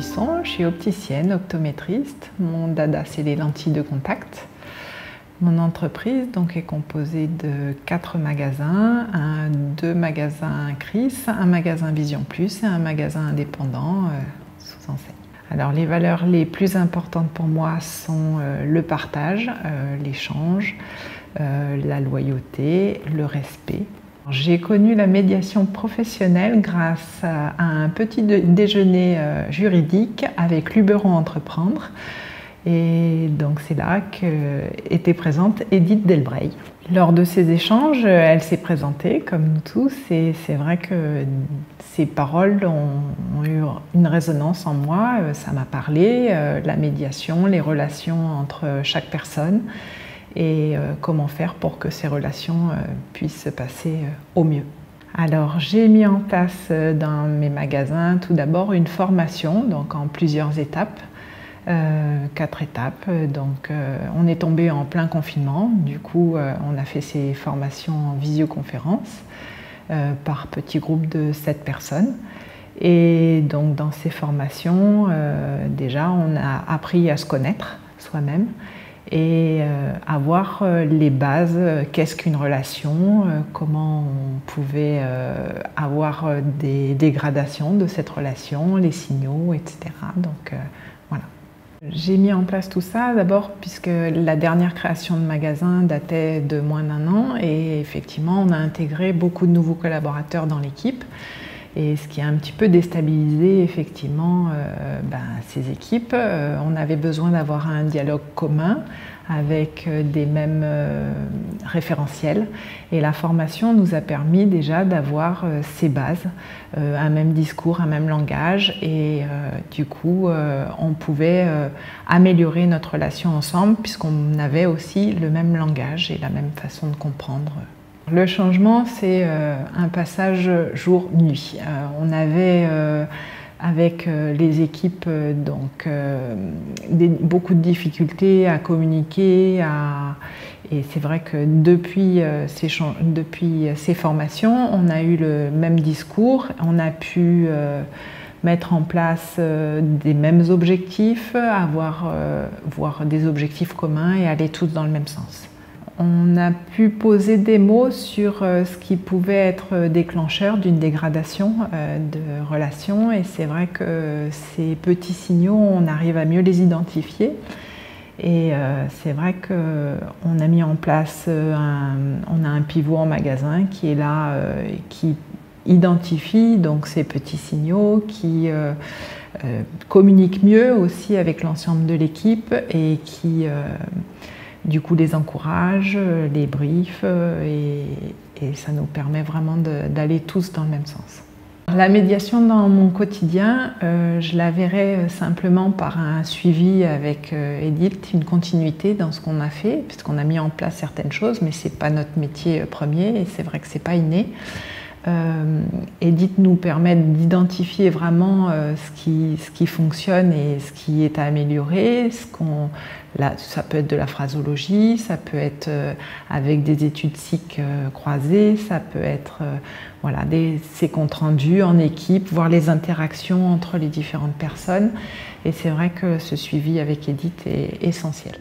Buisson, je suis opticienne, optométriste. Mon dada, c'est les lentilles de contact. Mon entreprise donc, est composée de 4 magasins, 2 magasins Chris, un magasin Vision Plus et un magasin indépendant sous enseigne. Alors les valeurs les plus importantes pour moi sont le partage, l'échange, la loyauté, le respect. J'ai connu la médiation professionnelle grâce à un petit déjeuner juridique avec Luberon Entreprendre. Et donc c'est là qu'était présente Edith Delbreil. Lors de ces échanges, elle s'est présentée comme nous tous et c'est vrai que ses paroles ont eu une résonance en moi. Ça m'a parlé, la médiation, les relations entre chaque personne et comment faire pour que ces relations puissent se passer au mieux. Alors j'ai mis en place dans mes magasins tout d'abord une formation donc en plusieurs étapes. 4 étapes, donc on est tombé en plein confinement, du coup on a fait ces formations en visioconférence par petits groupes de 7 personnes et donc dans ces formations déjà on a appris à se connaître soi-même et à voir les bases, qu'est-ce qu'une relation, comment on pouvait avoir des dégradations de cette relation, les signaux, etc. Donc voilà. J'ai mis en place tout ça d'abord puisque la dernière création de magasin datait de moins d'1 an et effectivement on a intégré beaucoup de nouveaux collaborateurs dans l'équipe et ce qui a un petit peu déstabilisé effectivement ces équipes. On avait besoin d'avoir un dialogue commun avec des mêmes référentiels et la formation nous a permis déjà d'avoir ces bases, un même discours, un même langage et du coup on pouvait améliorer notre relation ensemble puisqu'on avait aussi le même langage et la même façon de comprendre. Le changement, c'est un passage jour-nuit. On avait avec les équipes beaucoup de difficultés à communiquer. Et c'est vrai que depuis ces formations, on a eu le même discours, on a pu mettre en place des mêmes objectifs, voir des objectifs communs et aller tous dans le même sens. On a pu poser des mots sur ce qui pouvait être déclencheur d'une dégradation de relation et c'est vrai que ces petits signaux, on arrive à mieux les identifier et c'est vrai qu'on a mis en place, on a un pivot en magasin qui est là, qui identifie donc ces petits signaux, qui communique mieux aussi avec l'ensemble de l'équipe et qui du coup les encourage, les brief et ça nous permet vraiment d'aller tous dans le même sens. La médiation dans mon quotidien, je la verrai simplement par un suivi avec Edith, une continuité dans ce qu'on a fait, puisqu'on a mis en place certaines choses, mais ce n'est pas notre métier premier et c'est vrai que ce n'est pas inné. Edith nous permet d'identifier vraiment ce qui fonctionne et ce qui est à améliorer. Ça peut être de la phrasologie, ça peut être avec des études SIC croisées, ça peut être ces comptes rendus en équipe, voir les interactions entre les différentes personnes. Et c'est vrai que ce suivi avec Edith est essentiel.